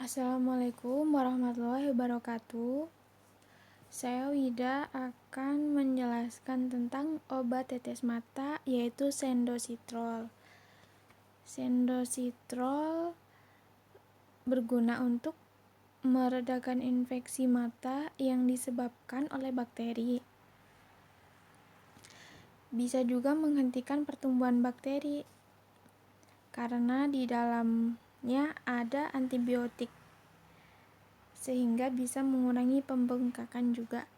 Assalamualaikum warahmatullahi wabarakatuh. Saya Wida akan menjelaskan tentang obat tetes mata yaitu sendositrol. Sendositrol berguna untuk meredakan infeksi mata yang disebabkan oleh bakteri. Bisa juga menghentikan pertumbuhan bakteri karena di dalamnya ada antibiotik, sehingga bisa mengurangi pembengkakan juga.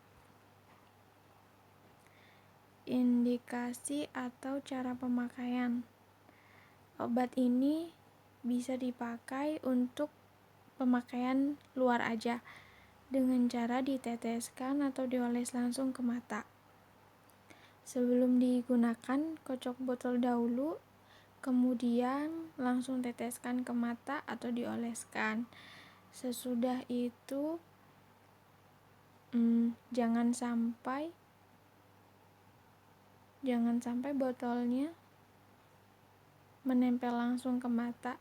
Indikasi atau cara pemakaian. Obat ini bisa dipakai untuk pemakaian luar aja dengan cara diteteskan atau dioles langsung ke mata. Sebelum digunakan, kocok botol dahulu, kemudian langsung teteskan ke mata atau dioleskan. Sesudah itu jangan sampai botolnya menempel langsung ke mata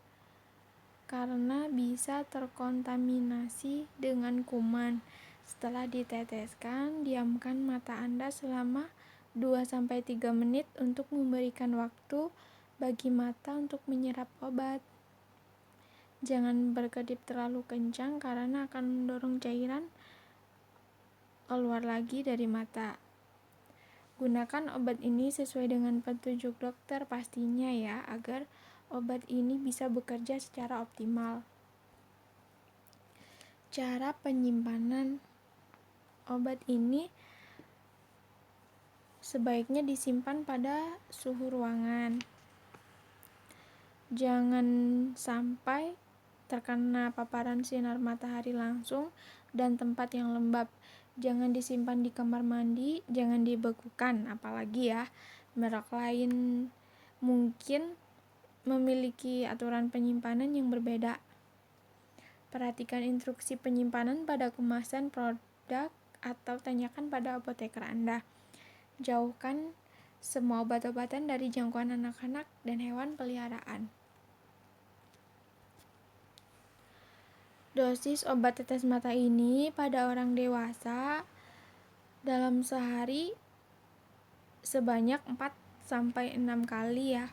karena bisa terkontaminasi dengan kuman. Setelah diteteskan, diamkan mata Anda selama 2-3 menit untuk memberikan waktu bagi mata untuk menyerap obat. Jangan berkedip terlalu kencang karena akan mendorong cairan keluar lagi dari mata. Gunakan obat ini sesuai dengan petunjuk dokter pastinya ya, agar obat ini bisa bekerja secara optimal. Cara penyimpanan obat ini sebaiknya disimpan pada suhu ruangan. Jangan sampai terkena paparan sinar matahari langsung dan tempat yang lembab. Jangan disimpan di kamar mandi, jangan dibekukan, apalagi ya merek lain mungkin memiliki aturan penyimpanan yang berbeda. Perhatikan instruksi penyimpanan pada kemasan produk atau tanyakan pada apoteker Anda. Jauhkan semua obat-obatan dari jangkauan anak-anak dan hewan peliharaan. Dosis obat tetes mata ini pada orang dewasa dalam sehari sebanyak 4-6 kali ya.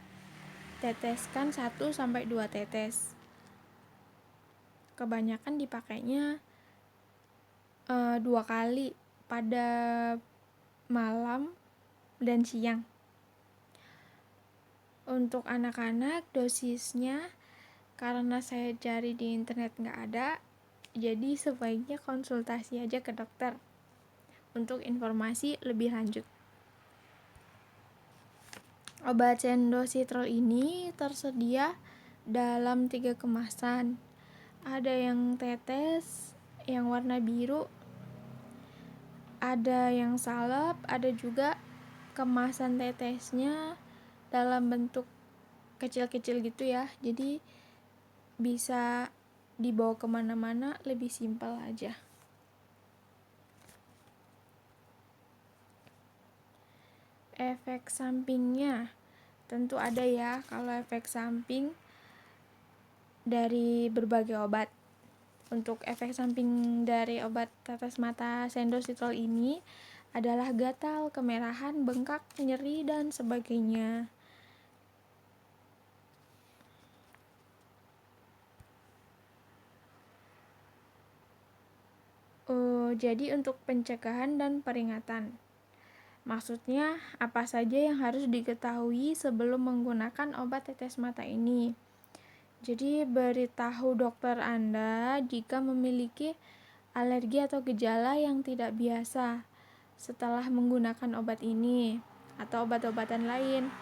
Teteskan 1-2 tetes. Kebanyakan dipakainya 2 kali pada malam dan siang. Untuk anak-anak dosisnya karena saya cari di internet nggak ada, jadi sebaiknya konsultasi aja ke dokter untuk informasi lebih lanjut. Obat sendositrol ini tersedia dalam 3 kemasan. Ada yang tetes, yang warna biru, ada yang salep, ada juga kemasan tetesnya dalam bentuk kecil-kecil gitu ya. Jadi bisa dibawa kemana-mana, lebih simpel aja. Efek sampingnya tentu ada ya kalau efek samping dari berbagai obat. Untuk efek samping dari obat tetes mata sendositrol ini adalah gatal, kemerahan, bengkak, nyeri, dan sebagainya. Jadi untuk pencegahan dan peringatan. Maksudnya apa saja yang harus diketahui sebelum menggunakan obat tetes mata ini. Jadi beritahu dokter Anda jika memiliki alergi atau gejala yang tidak biasa setelah menggunakan obat ini atau obat-obatan lain.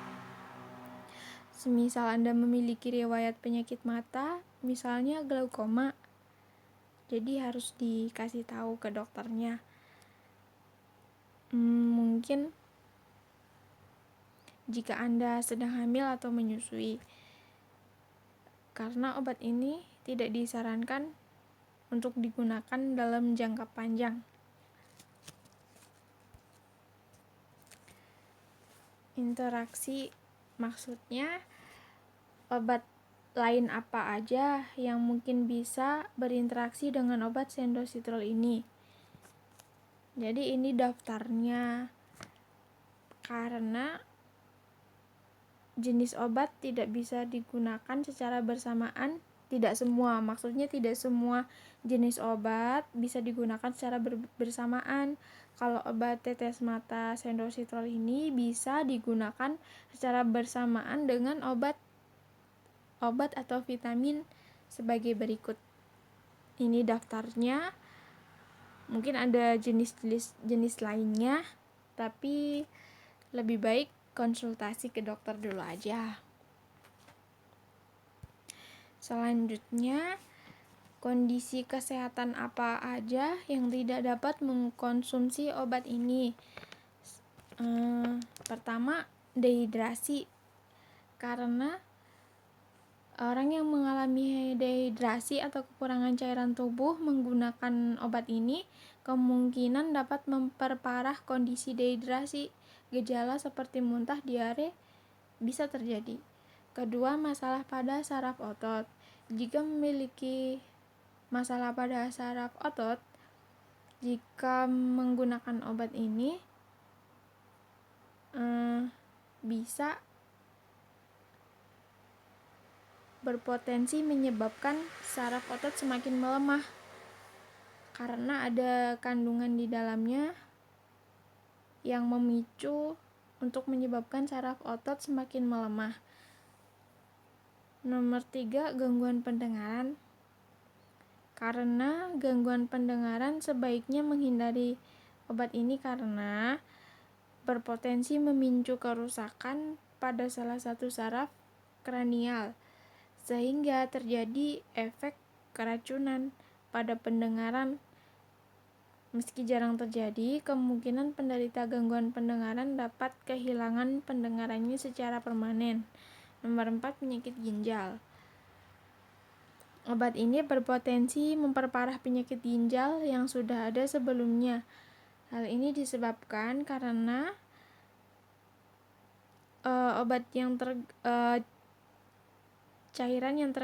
Semisal Anda memiliki riwayat penyakit mata, misalnya glaukoma, jadi harus dikasih tahu ke dokternya. Mungkin jika Anda sedang hamil atau menyusui, karena obat ini tidak disarankan untuk digunakan dalam jangka panjang. Interaksi maksudnya obat lain apa aja yang mungkin bisa berinteraksi dengan obat sendositrol ini. Jadi ini daftarnya. Karena jenis obat tidak bisa digunakan secara bersamaan, tidak semua, maksudnya tidak semua jenis obat bisa digunakan secara bersamaan. Kalau obat tetes mata sendositrol ini bisa digunakan secara bersamaan dengan obat atau vitamin sebagai berikut. Ini daftarnya. Mungkin ada jenis lainnya, tapi lebih baik konsultasi ke dokter dulu aja. Selanjutnya, kondisi kesehatan apa aja yang tidak dapat mengkonsumsi obat ini? Pertama, dehidrasi. Karena orang yang mengalami dehidrasi atau kekurangan cairan tubuh menggunakan obat ini kemungkinan dapat memperparah kondisi dehidrasi. Gejala seperti muntah, diare bisa terjadi. Kedua, masalah pada saraf otot. Jika memiliki masalah pada saraf otot, jika menggunakan obat ini bisa berpotensi menyebabkan saraf otot semakin melemah karena ada kandungan di dalamnya yang memicu untuk menyebabkan saraf otot semakin melemah. Nomor 3, gangguan pendengaran. Karena gangguan pendengaran sebaiknya menghindari obat ini karena berpotensi memicu kerusakan pada salah satu saraf kranial sehingga terjadi efek keracunan pada pendengaran. Meski jarang terjadi, kemungkinan penderita gangguan pendengaran dapat kehilangan pendengarannya secara permanen. Nomor 4, penyakit ginjal. Obat ini berpotensi memperparah penyakit ginjal yang sudah ada sebelumnya. Hal ini disebabkan karena cairan yang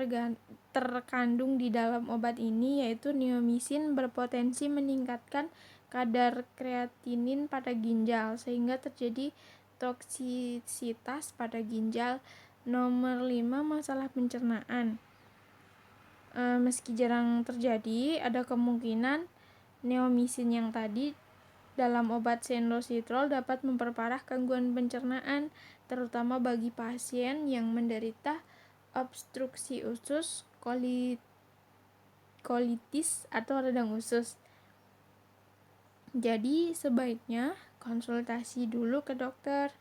terkandung di dalam obat ini yaitu neomycin berpotensi meningkatkan kadar kreatinin pada ginjal sehingga terjadi toksisitas pada ginjal. Nomor 5, masalah pencernaan. Meski jarang terjadi, ada kemungkinan neomycin yang tadi dalam obat sendositrol dapat memperparah gangguan pencernaan, terutama bagi pasien yang menderita obstruksi usus, kolitis atau radang usus. Jadi sebaiknya konsultasi dulu ke dokter.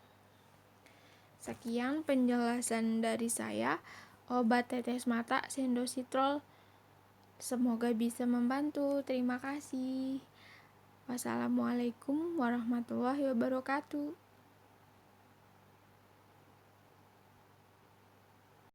Sekian penjelasan dari saya, obat tetes mata sendositrol. Semoga bisa membantu. Terima kasih. Wassalamualaikum warahmatullahi wabarakatuh.